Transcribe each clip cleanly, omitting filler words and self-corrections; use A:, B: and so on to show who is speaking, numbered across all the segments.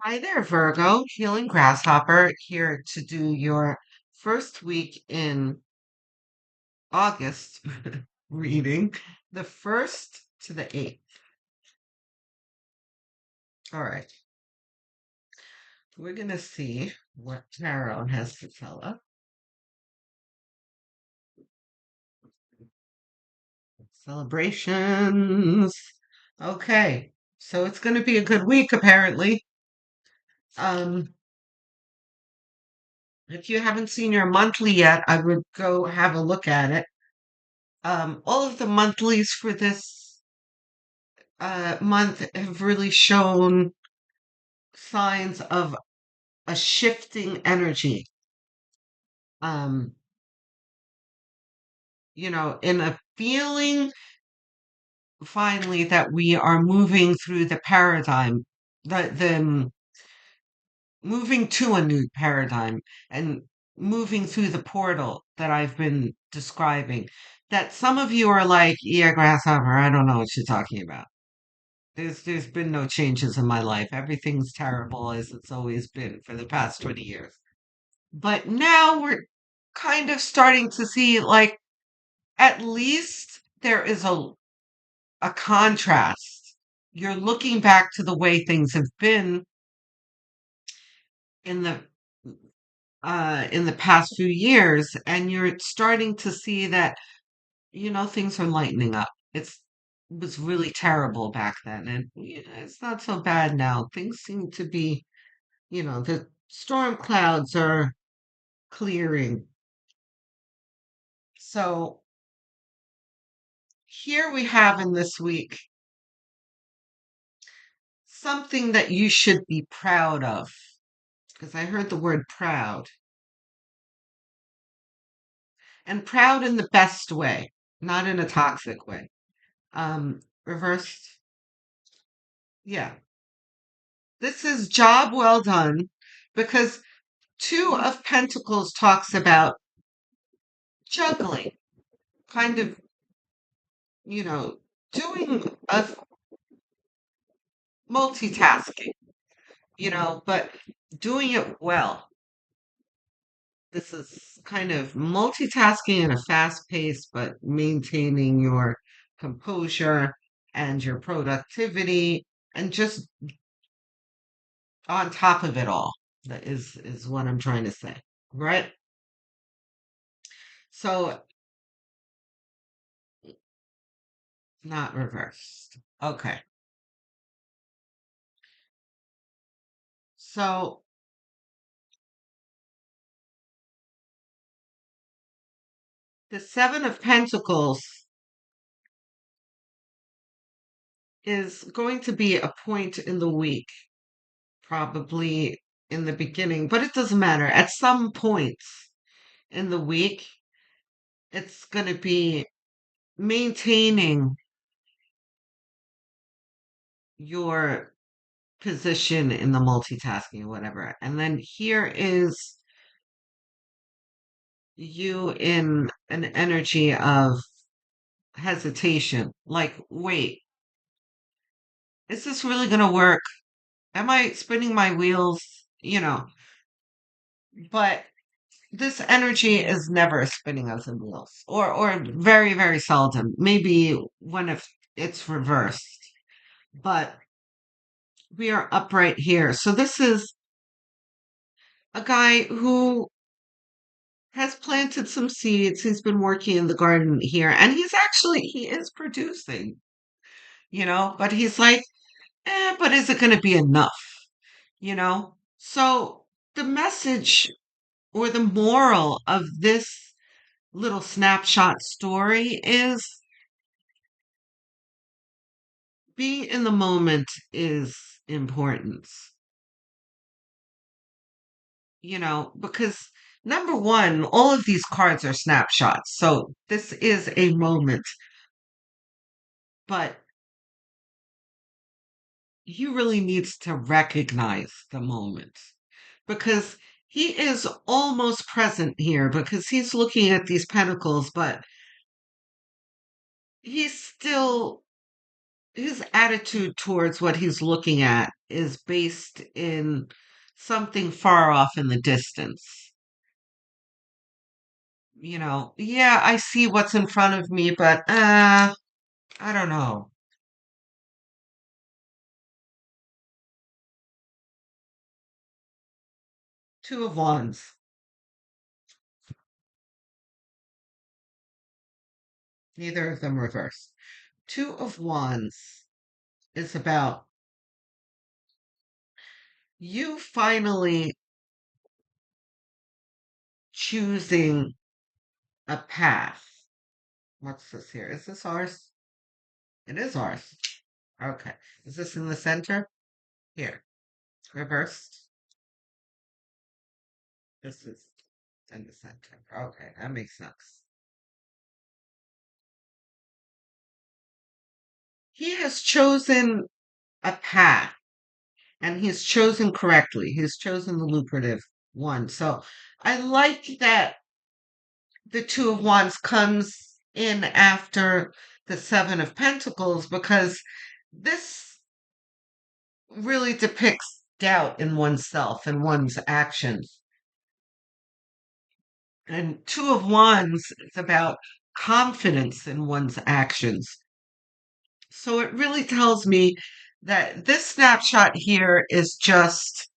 A: Hi there, Virgo. Healing Grasshopper here to do your first week in August reading, the 1st to the 8th. All right, we're going to see what Tarot has to tell us. Celebrations. Okay, so it's going to be a good week, apparently. Um, if you haven't seen your monthly yet, I would go have a look at it. All of the monthlies for this month have really shown signs of a shifting energy. Um, in a feeling finally that we are moving through the paradigm, the moving to a new paradigm and moving through the portal that I've been describing. That some of you are like, yeah, grasshopper, I don't know what you're talking about. There's been no changes in my life. Everything's terrible as it's always been for the past 20 years. But now we're kind of starting to see like at least there is a contrast. You're looking back to the way things have been in the past few years, and you're starting to see that things are lightening up. It was really terrible back then, and it's not so bad now. Things seem to be, the storm clouds are clearing. So here we have in this week something that you should be proud of, because I heard the word proud, and proud in the best way, not in a toxic way. Reversed, yeah. This is job well done because Two of Pentacles talks about juggling, kind of, you know, doing a multitasking, but doing it well. This is kind of multitasking at a fast pace, but maintaining your composure and your productivity and just on top of it all. That is what I'm trying to say, right? So not reversed. Okay. So the Seven of Pentacles is going to be a point in the week, probably in the beginning, but it doesn't matter. At some points in the week, it's going to be maintaining your position in the multitasking or whatever. And then here is you in an energy of hesitation. Like, wait, is this really going to work? Am I spinning my wheels? But this energy is never spinning of the wheels, or very, very seldom. Maybe when if it's reversed. But we are upright here. So this is a guy who has planted some seeds. He's been working in the garden here, and he is producing, but he's like, but is it going to be enough? So the message or the moral of this little snapshot story is being in the moment is important, because number one, all of these cards are snapshots. So this is a moment, but he really needs to recognize the moment because he is almost present here because he's looking at these pentacles, but he's still his attitude towards what he's looking at is based in something far off in the distance. Yeah, I see what's in front of me, but I don't know. Two of Wands. Neither of them reversed. Two of Wands is about you finally choosing a path. What's this here? Is this ours? It is ours. Okay. Is this in the center? Here. Reversed. This is in the center. Okay, that makes sense. He has chosen a path and he's chosen correctly. He's chosen the lucrative one. So I like that the Two of Wands comes in after the Seven of Pentacles because this really depicts doubt in oneself and one's actions. And Two of Wands is about confidence in one's actions. So it really tells me that this snapshot here is just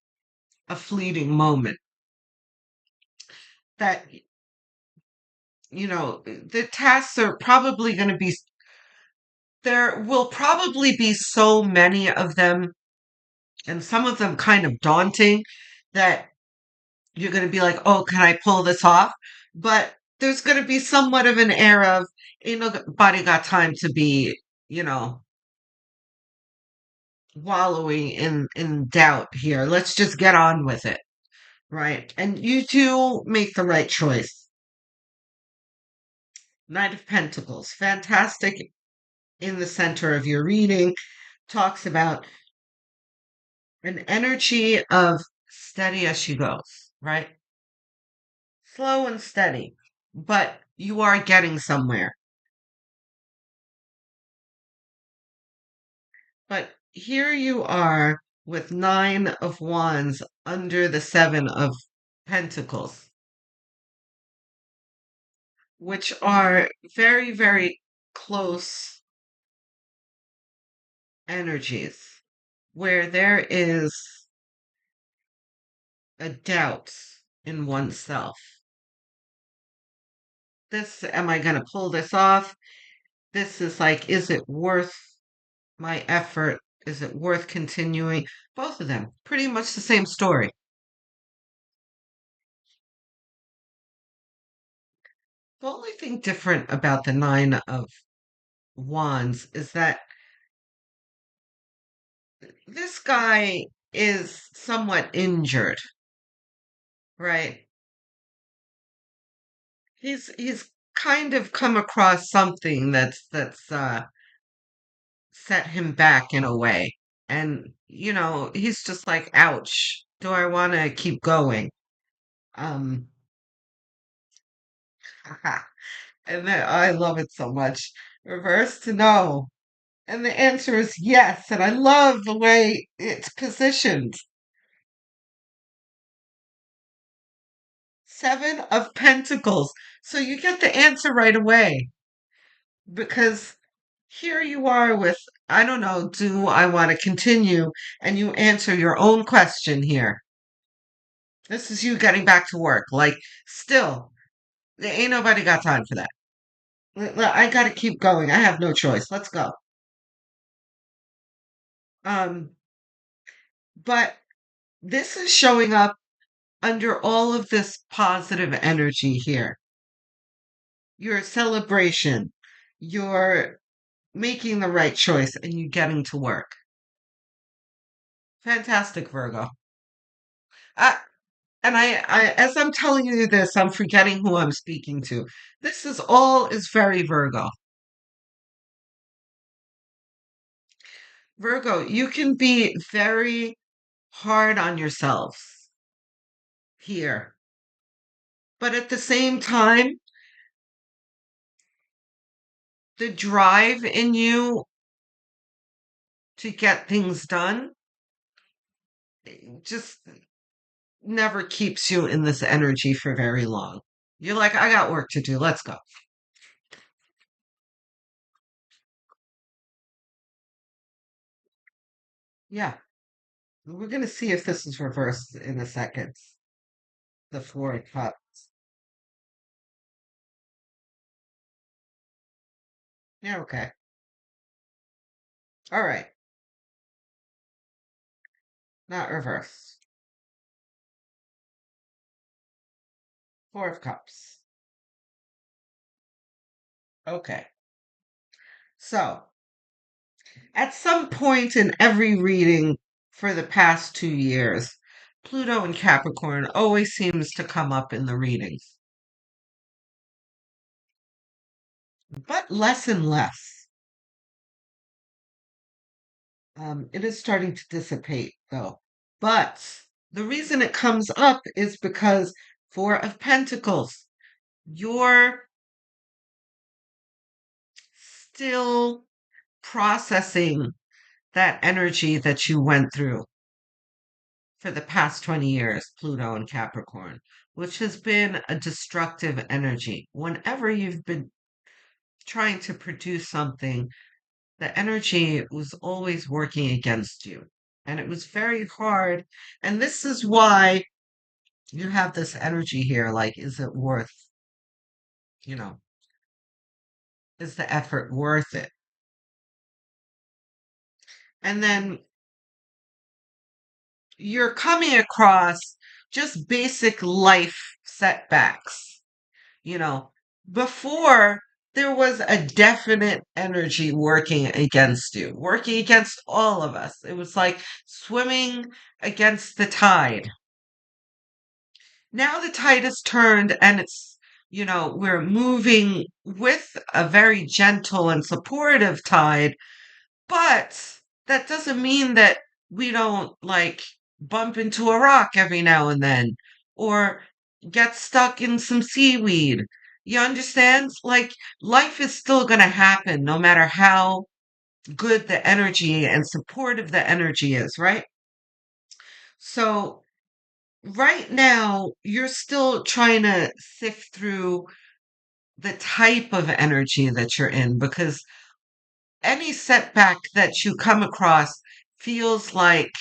A: a fleeting moment. That, the tasks are probably going to be, there will probably be so many of them, and some of them kind of daunting, that you're going to be like, oh, can I pull this off? But there's going to be somewhat of an air of, ain't nobody got time to be, you know, wallowing in doubt here. Let's just get on with it. Right. And you do make the right choice. Knight of Pentacles. Fantastic in the center of your reading. Talks about an energy of steady as she goes, right? Slow and steady, but you are getting somewhere. But here you are with Nine of Wands under the Seven of Pentacles, which are very, very close energies where there is a doubt in oneself. Am I going to pull this off? This is like, is it worth my effort? Is it worth continuing? Both of them, pretty much the same story. The only thing different about the Nine of Wands is that this guy is somewhat injured, right? He's kind of come across something that's set him back in a way. And, he's just like, ouch, do I want to keep going? Um, and then I love it so much. Reverse to no. And the answer is yes. And I love the way it's positioned. Seven of Pentacles. So you get the answer right away because here you are with, I don't know, do I want to continue? And you answer your own question here. This is you getting back to work. Like, still, there ain't nobody got time for that. I got to keep going. I have no choice. Let's go. Um, but this is showing up under all of this positive energy here. Your celebration, your making the right choice, and you getting to work. Fantastic, Virgo. I, as I'm telling you this, I'm forgetting who I'm speaking to. This is very Virgo. Virgo, you can be very hard on yourselves here. But at the same time, the drive in you to get things done, it just never keeps you in this energy for very long. You're like, I got work to do. Let's go. Yeah. We're going to see if this is reversed in a second. The Four of Cups. Yeah, okay. All right. Not reversed. Four of Cups. Okay. So, at some point in every reading for the past 2 years, Pluto and Capricorn always seems to come up in the readings, but less and less. It is starting to dissipate, though. But the reason it comes up is because Four of Pentacles, you're still processing that energy that you went through for the past 20 years, Pluto and Capricorn, which has been a destructive energy. Whenever you've been trying to produce something, the energy was always working against you. And it was very hard. And this is why you have this energy here. Like, is it worth, you know, is the effort worth it? And then you're coming across just basic life setbacks. You know, before there was a definite energy working against you, working against all of us. It was like swimming against the tide. Now the tide has turned and we're moving with a very gentle and supportive tide, but that doesn't mean that we don't like bump into a rock every now and then or get stuck in some seaweed. You understand? Like life is still going to happen no matter how good the energy and supportive the energy is, right? So, right now, you're still trying to sift through the type of energy that you're in because any setback that you come across feels like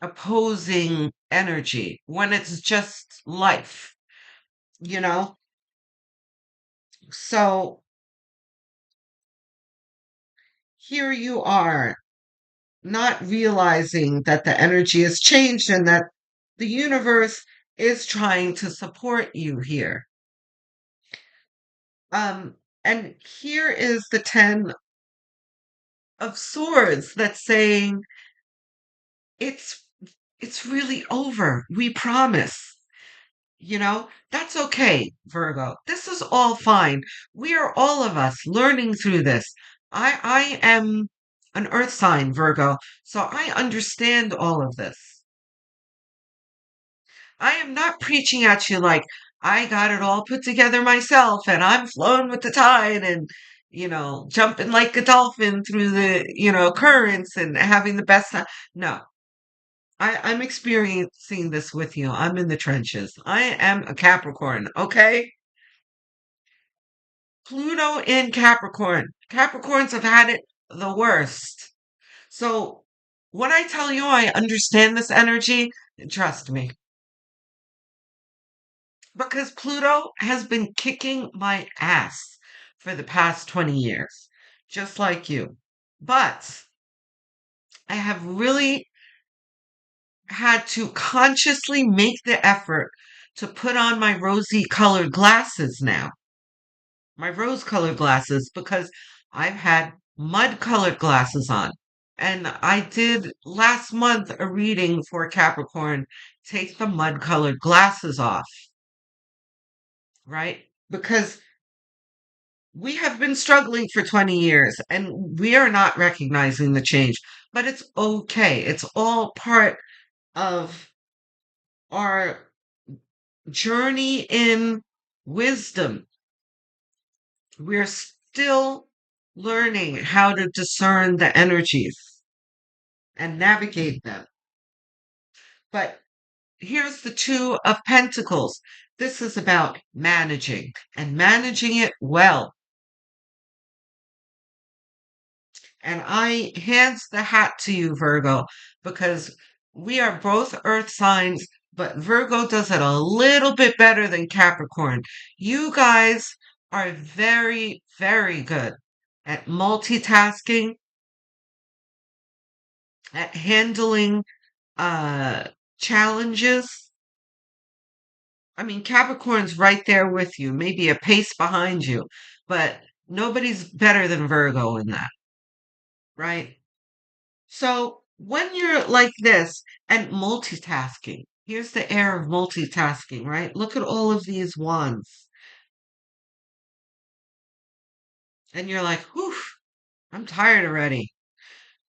A: opposing energy when it's just life, you know? So here you are, not realizing that the energy has changed and that the universe is trying to support you here. Um, and here is the 10 of swords that's saying it's it's really over. We promise. That's okay, Virgo. This is all fine. We are all of us learning through this. I am an earth sign, Virgo, so I understand all of this. I am not preaching at you like I got it all put together myself and I'm flowing with the tide and, jumping like a dolphin through the, currents and having the best time. No, I'm experiencing this with you. I'm in the trenches. I am a Capricorn, okay? Pluto in Capricorn. Capricorns have had it the worst. So when I tell you I understand this energy, trust me, because Pluto has been kicking my ass for the past 20 years, just like you. But I have really had to consciously make the effort to put on my rosy colored glasses now, my rose colored glasses, because I've had mud colored glasses on. And I did last month a reading for Capricorn, take the mud colored glasses off, right? Because we have been struggling for 20 years and we are not recognizing the change, but it's okay. It's all part of our journey in wisdom. We're still learning how to discern the energies and navigate them. But here's the Two of Pentacles. This is about managing and managing it well. And I hands the hat to you, Virgo, because we are both earth signs, but Virgo does it a little bit better than Capricorn. You guys are very, very good at multitasking, at handling uh challenges. I mean, Capricorn's right there with you, maybe a pace behind you, but nobody's better than Virgo in that, right? So when you're like this and multitasking, here's the air of multitasking, right? Look at all of these wands. And you're like, whew, I'm tired already.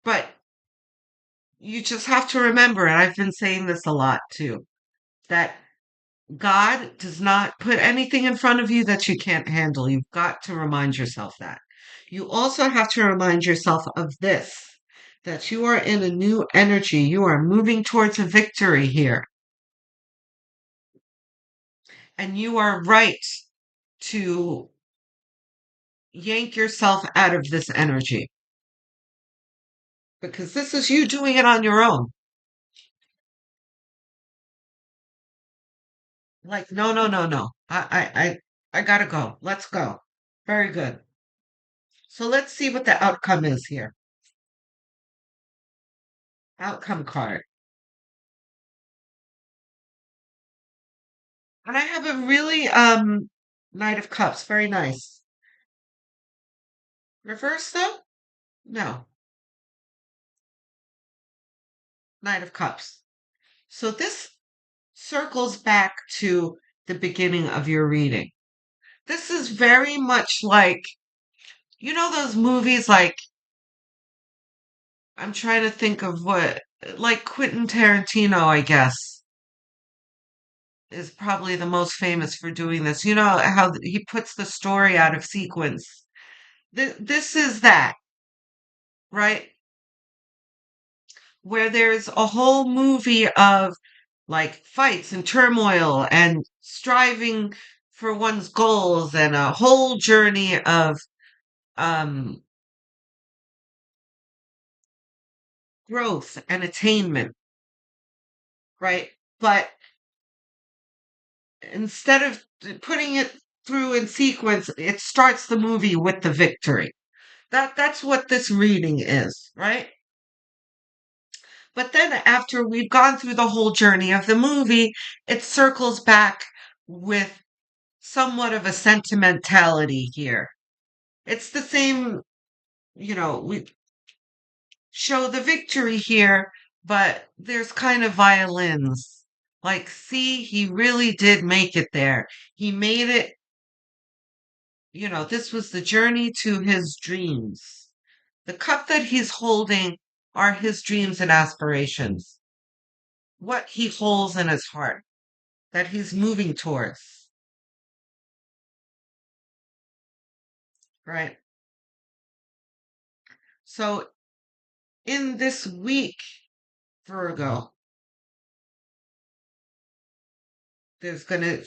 A: But you just have to remember, and I've been saying this a lot too, that God does not put anything in front of you that you can't handle. You've got to remind yourself that. You also have to remind yourself of this, that you are in a new energy. You are moving towards a victory here. And you are right to yank yourself out of this energy because this is you doing it on your own. Like, no, no, no, no. I gotta go. Let's go. Very good. So let's see what the outcome is here. Outcome card. And I have a really Knight of Cups. Very nice. Reverse though? No. Knight of Cups. So this circles back to the beginning of your reading. This is very much like, you know, those movies like, I'm trying to think of what, like Quentin Tarantino, I guess, is probably the most famous for doing this. You know how he puts the story out of sequence. This is that, right? Where there's a whole movie of like fights and turmoil and striving for one's goals and a whole journey of um, growth and attainment, right? But instead of putting it through in sequence, it starts the movie with the victory. That's what this reading is, right? But then after we've gone through the whole journey of the movie, it circles back with somewhat of a sentimentality here. It's the same, we show the victory here, but there's kind of violins. Like, see, he really did make it there. He made it, this was the journey to his dreams. The cup that he's holding are his dreams and aspirations, what he holds in his heart that he's moving towards, right? So, in this week, Virgo, there's going to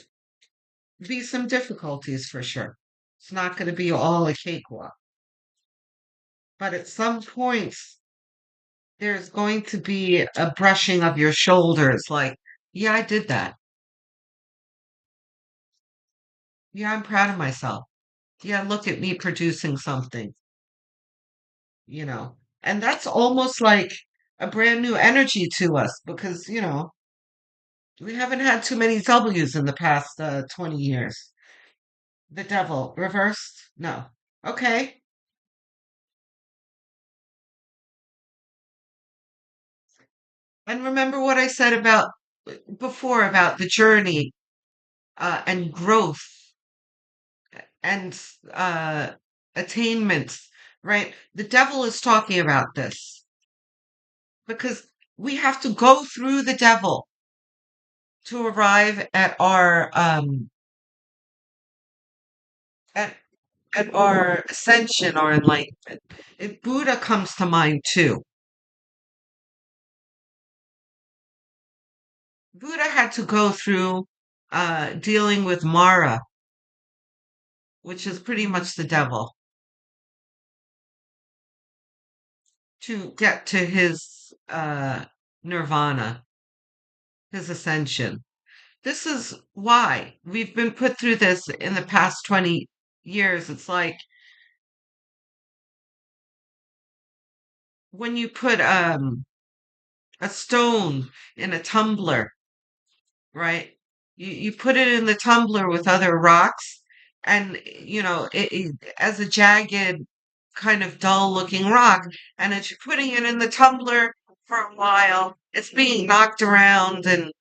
A: be some difficulties for sure. It's not going to be all a cakewalk. But at some points, there's going to be a brushing of your shoulders like, yeah, I did that. Yeah, I'm proud of myself. Yeah, look at me producing something, you know. And that's almost like a brand new energy to us because, we haven't had too many W's in the past 20 years. The devil reversed? No. Okay. And remember what I said about before about the journey and growth and attainments, right? The devil is talking about this because we have to go through the devil to arrive at our at our ascension or enlightenment. Buddha comes to mind too. Buddha had to go through dealing with Mara, which is pretty much the devil, to get to his nirvana, his ascension. This is why we've been put through this in the past 20 years. It's like when you put a stone in a tumbler, right? You put it in the tumbler with other rocks, and as a jagged, kind of dull looking rock, and as you're putting it in the tumbler for a while, it's being knocked around and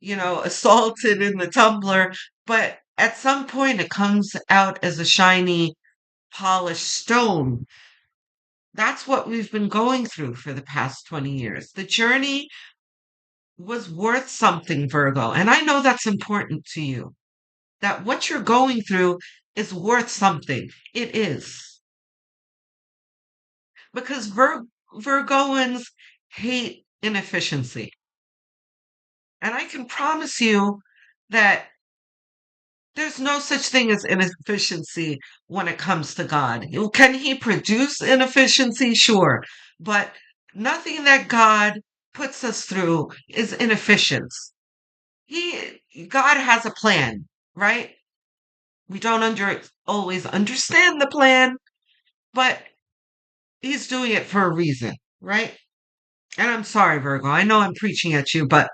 A: assaulted in the tumbler, but at some point it comes out as a shiny, polished stone. That's what we've been going through for the past 20 years. The journey was worth something, Virgo. And I know that's important to you, that what you're going through is worth something. It is. Because Virgoans hate inefficiency. And I can promise you that there's no such thing as inefficiency when it comes to God. Can he produce inefficiency? Sure. But nothing that God puts us through is inefficient. God has a plan, right? We don't always understand the plan, but he's doing it for a reason, right? And I'm sorry, Virgo. I know I'm preaching at you, but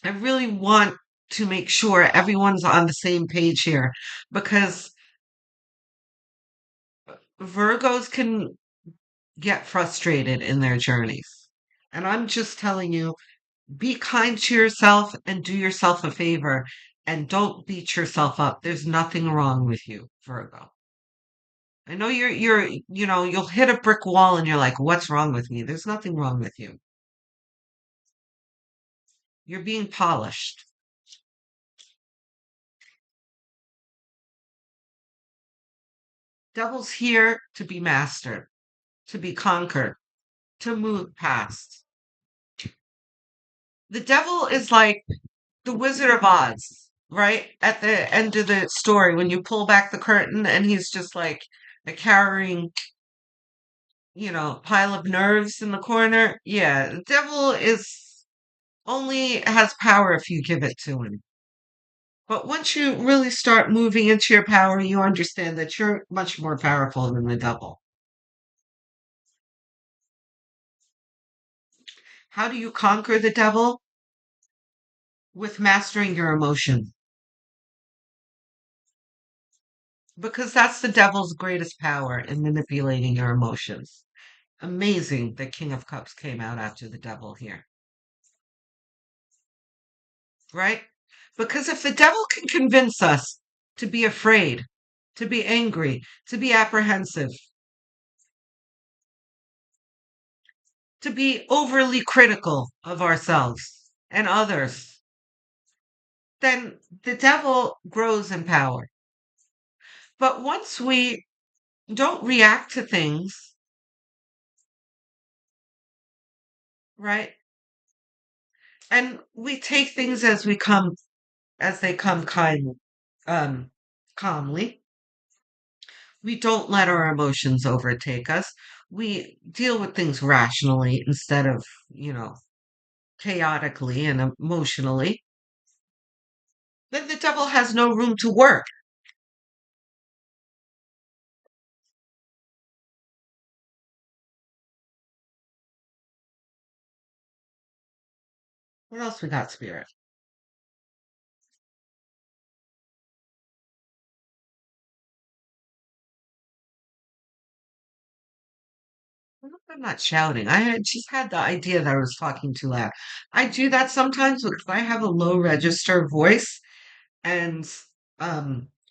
A: I really want to make sure everyone's on the same page here because Virgos can get frustrated in their journeys. And I'm just telling you, be kind to yourself and do yourself a favor and don't beat yourself up. There's nothing wrong with you, Virgo. I know you'll hit a brick wall and you're like, what's wrong with me? There's nothing wrong with you. You're being polished. Devil's here to be mastered, to be conquered, to move past. The devil is like the Wizard of Oz, right? At the end of the story, when you pull back the curtain and he's just like a carrying, pile of nerves in the corner. Yeah, the devil is only has power if you give it to him. But once you really start moving into your power, you understand that you're much more powerful than the devil. How do you conquer the devil? With mastering your emotion. Because that's the devil's greatest power in manipulating your emotions. Amazing that King of Cups came out after the devil here, right? Because if the devil can convince us to be afraid, to be angry, to be apprehensive, to be overly critical of ourselves and others, then the devil grows in power. But once we don't react to things, right? And we take things as they come um, calmly. We don't let our emotions overtake us. We deal with things rationally instead of, chaotically and emotionally. Then the devil has no room to work. What else we got, Spirit? I'm not shouting. I had just had the idea that I was talking too loud. I do that sometimes because I have a low register voice, and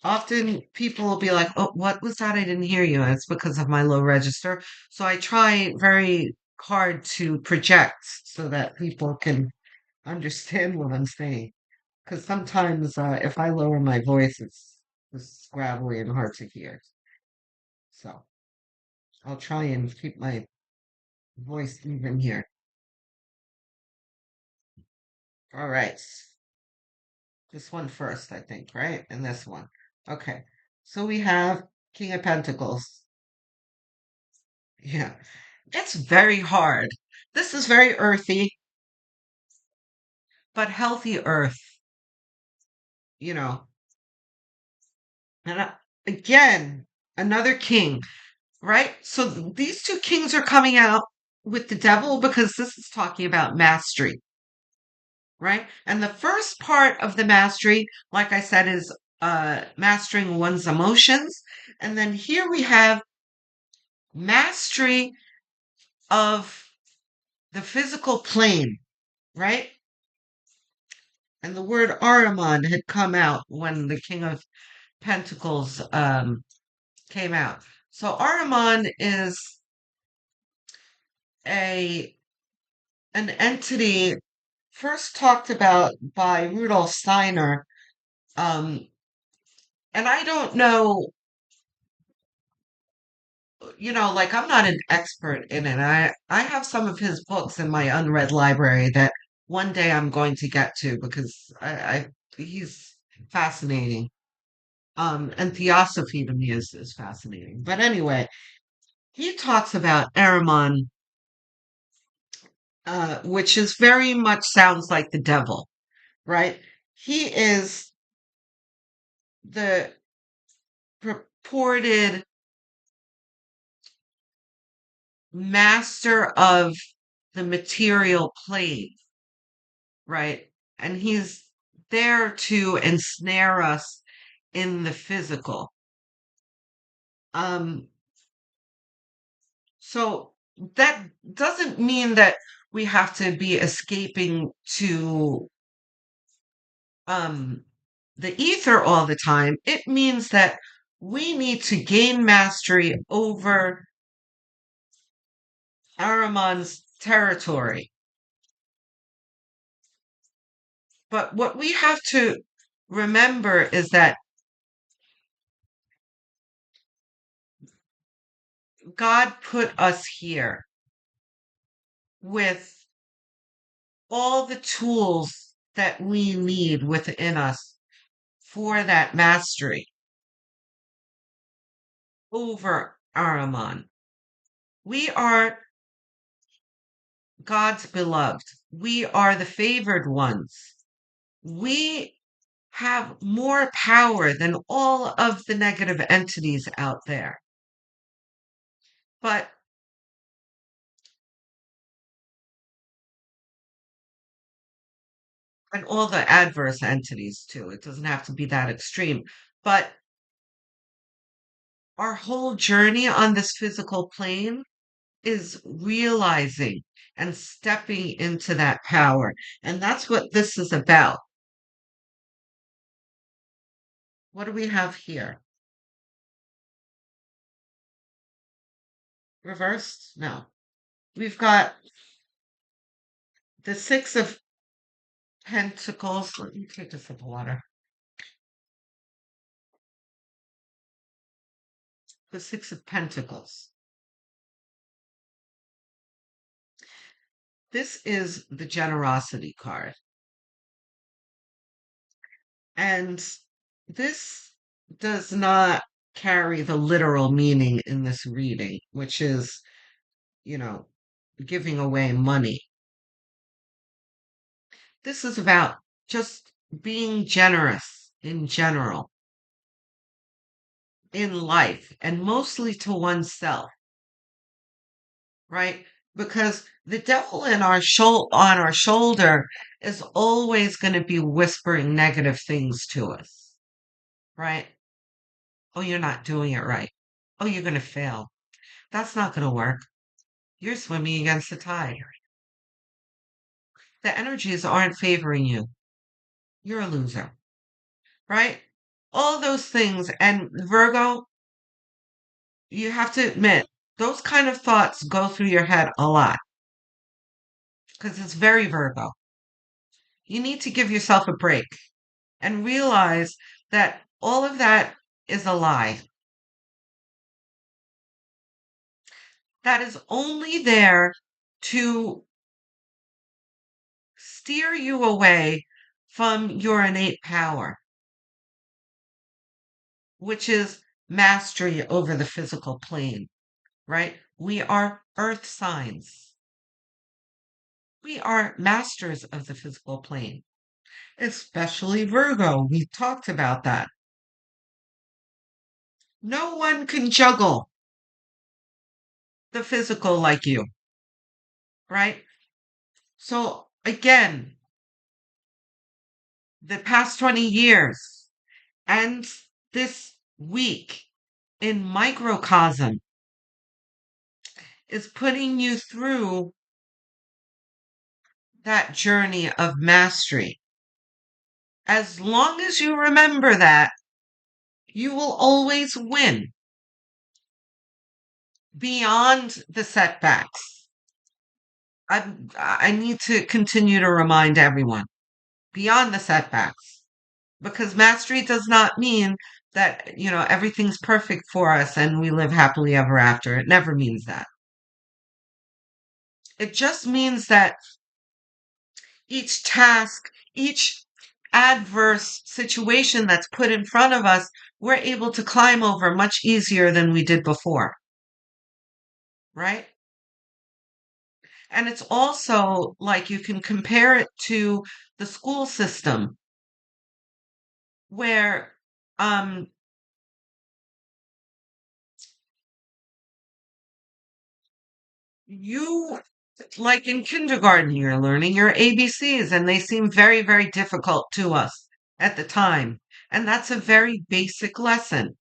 A: often people will be like, "Oh, what was that? I didn't hear you." And it's because of my low register. So I try very hard to project so that people can understand what I'm saying. Because sometimes if I lower my voice, It's gravelly and hard to hear. So I'll try and keep my voice even here. All right. This one first, I think, right? And this one. Okay. So we have King of Pentacles. Yeah. It's very hard. This is very earthy, but healthy earth, you know. And again, another king, right? So these two kings are coming out with the devil because this is talking about mastery, right? And the first part of the mastery, like I said, is mastering one's emotions. And then here we have mastery of the physical plane, right? And the word Ahriman had come out when the King of Pentacles came out. So Ahriman is a an entity first talked about by Rudolf Steiner. Um, and I don't know, like I'm not an expert in it. I have some of his books in my unread library that one day I'm going to get to because he's fascinating. And theosophy to me is fascinating. But anyway, he talks about Ahriman, which is very much sounds like the devil, right? He is the purported master of the material plane, right? And he's there to ensnare us in the physical. Um, so that doesn't mean that we have to be escaping to um the ether all the time. It means that we need to gain mastery over Ahriman's territory. But what we have to remember is that God put us here with all the tools that we need within us for that mastery over Ahriman. We are God's beloved. We are the favored ones. We have more power than all of the negative entities out there. But, and all the adverse entities too. It doesn't have to be that extreme. But our whole journey on this physical plane is realizing and stepping into that power. And that's what this is about. What do we have here? Reversed? No. We've got the Six of Pentacles. Let me take a sip of water. The Six of Pentacles. This is the generosity card. And this does not carry the literal meaning in this reading, which is, you know, giving away money. This is about just being generous in general in life and mostly to oneself, right? Because the devil in our on our shoulder is always going to be whispering negative things to us, right? Oh, you're not doing it right. Oh, you're going to fail. That's not going to work. You're swimming against the tide. The energies aren't favoring you. You're a loser, right? All those things. And Virgo, you have to admit, those kind of thoughts go through your head a lot because it's very Virgo. You need to give yourself a break and realize that all of that is a lie. That is only there to steer you away from your innate power, which is mastery over the physical plane, right? We are earth signs. We are masters of the physical plane, especially Virgo. We talked about that. No one can juggle the physical like you, right? So again, the past 20 years and this week in microcosm is putting you through that journey of mastery. As long as you remember that, you will always win beyond the setbacks. I need to continue to remind everyone beyond the setbacks, because mastery does not mean that, everything's perfect for us and we live happily ever after. It never means that. It just means that each task, each adverse situation that's put in front of us, we're able to climb over much easier than we did before, right? And it's also like you can compare it to the school system where um you like in kindergarten you're learning your ABCs and they seem very, very difficult to us at the time. And that's a very basic lesson.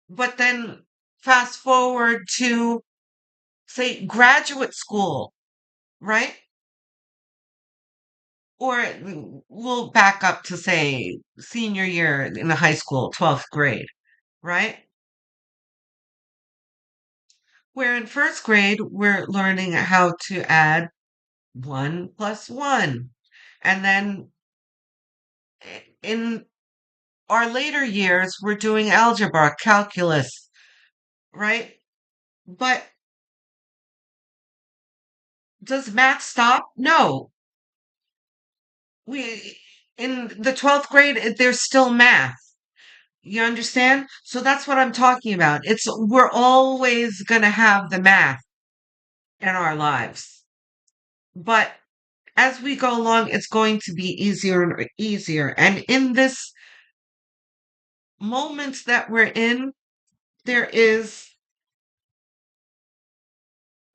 A: But then fast forward to, say, graduate school, right? Or we'll back up to, say, senior year in the high school, 12th grade, right? Where in first grade, we're learning how to add 1 plus 1. And then in our later years, we're doing algebra, calculus, right? But does math stop? No. We in the 12th grade, there's still math. You understand? So that's what I'm talking about. We're always going to have the math in our lives. But as we go along, it's going to be easier and easier. And in this moment that we're in, there is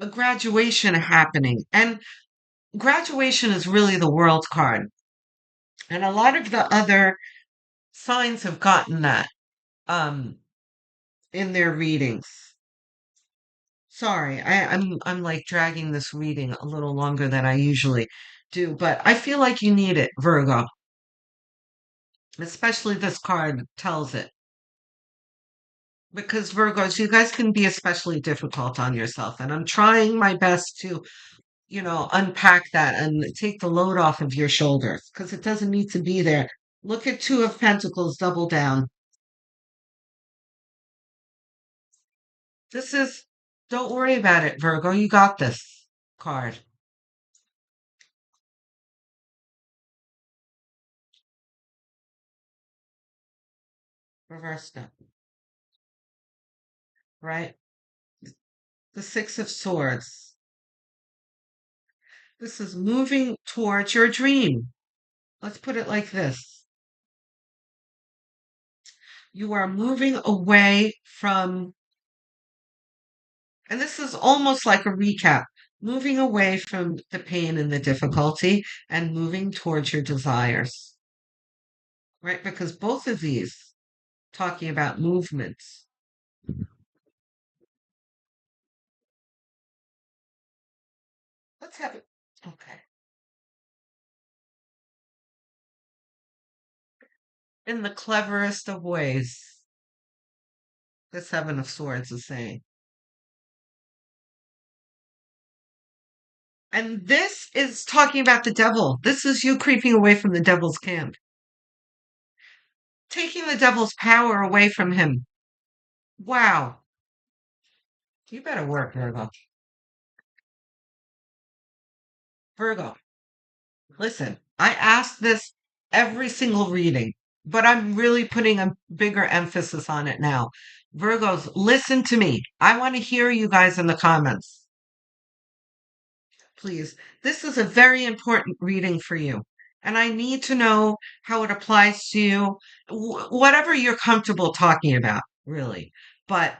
A: a graduation happening. And graduation is really the world card. And a lot of the other signs have gotten that um in their readings. Sorry, I'm like dragging this reading a little longer than I usually do, but I feel like you need it, Virgo. Especially this card tells it. Because Virgos, you guys can be especially difficult on yourself. And I'm trying my best to, unpack that and take the load off of your shoulders because it doesn't need to be there. Look at Two of Pentacles, double down. This is, don't worry about it, Virgo. You got this card. Reverse step, right? The Six of Swords. This is moving towards your dream. Let's put it like this. You are moving away from, and this is almost like a recap, moving away from the pain and the difficulty and moving towards your desires, right? Because both of these talking about movements. Let's have it. Okay. In the cleverest of ways, the Seven of Swords is saying. And this is talking about the devil. This is you creeping away from the devil's camp. taking the devil's power away from him. Wow. You better work, Virgo. Virgo, listen, I ask this every single reading, but I'm really putting a bigger emphasis on it now. Virgos, listen to me. I want to hear you guys in the comments. Please. This is a very important reading for you. And I need to know how it applies to you, whatever you're comfortable talking about, really. But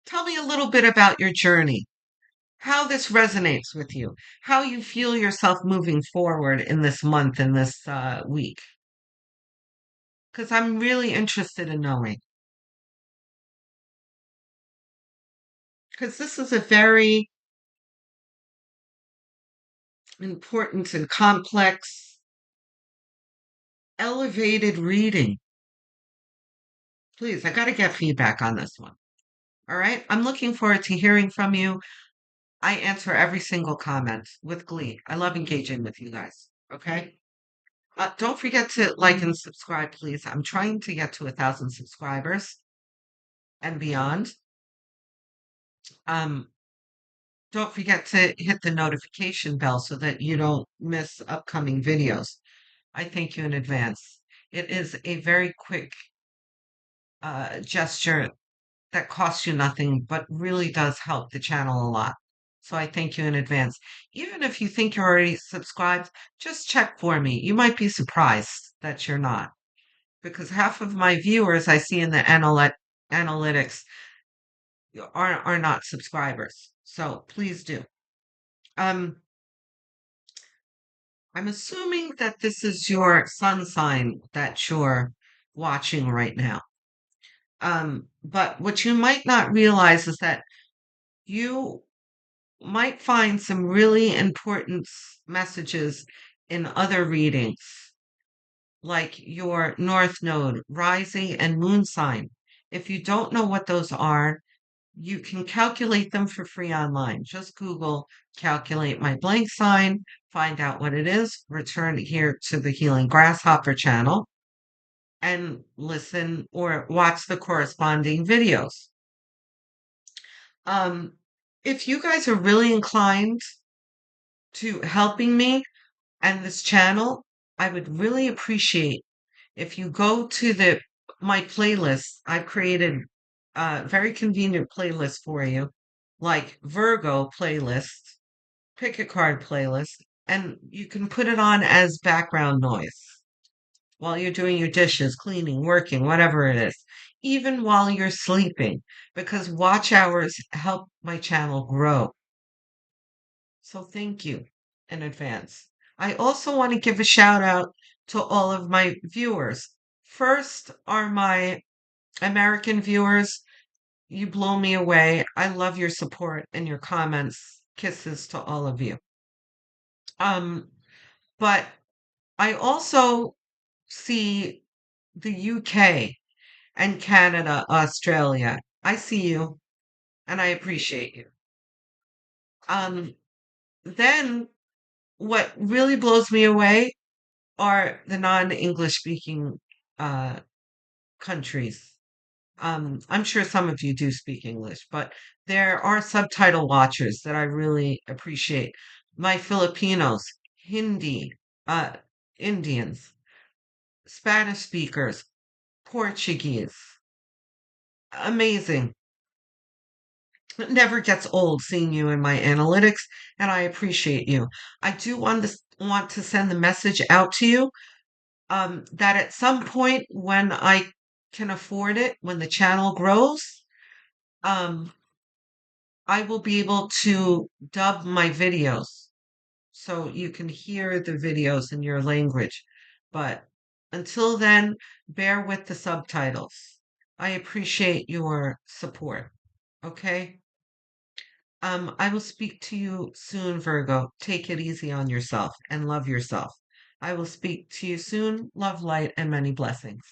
A: tell me a little bit about your journey, how this resonates with you, how you feel yourself moving forward in this month, in this week. Because I'm really interested in knowing. Because this is a very important and complex, elevated reading. Please, I got to get feedback on this one. All right. I'm looking forward to hearing from you. I answer every single comment with glee. I love engaging with you guys. Okay. Don't forget to like and subscribe, please. I'm trying to get to 1,000 subscribers and beyond. Um, don't forget to hit the notification bell so that you don't miss upcoming videos. I thank you in advance. It is a very quick gesture that costs you nothing, but really does help the channel a lot. So I thank you in advance. Even if you think you're already subscribed, just check for me. You might be surprised that you're not, because half of my viewers I see in the analytics are not subscribers. So please do. Um, I'm assuming that this is your sun sign that you're watching right now. But what you might not realize is that you might find some really important messages in other readings, like your North Node, rising, and moon sign. If you don't know what those are, you can calculate them for free online. Just Google calculate my blank sign, find out what it is, return here to the Healing Grasshopper channel, and listen or watch the corresponding videos. Um, if you guys are really inclined to helping me and this channel, I would really appreciate if you go to my playlist. I've created a very convenient playlist for you, like Virgo playlist, pick a card playlist, and you can put it on as background noise while you're doing your dishes, cleaning, working, whatever it is, even while you're sleeping, because watch hours help my channel grow. So thank you in advance. I also want to give a shout out to all of my viewers. First are my American viewers. You blow me away. I love your support and your comments. Kisses to all of you. Um, but I also see the UK and Canada, Australia. I see you and I appreciate you. Um, then what really blows me away are the non-English speaking uh, countries. I'm sure some of you do speak English, but there are subtitle watchers that I really appreciate. My Filipinos, Hindi, uh, Indians, Spanish speakers, Portuguese. Amazing. It never gets old seeing you in my analytics, and I appreciate you. I do want to send the message out to you that at some point when I can afford it, when the channel grows, um, I will be able to dub my videos so you can hear the videos in your language. But until then, bear with the subtitles. I appreciate your support. Okay? I will speak to you soon, Virgo. Take it easy on yourself and love yourself. I will speak to you soon. Love, light, and many blessings.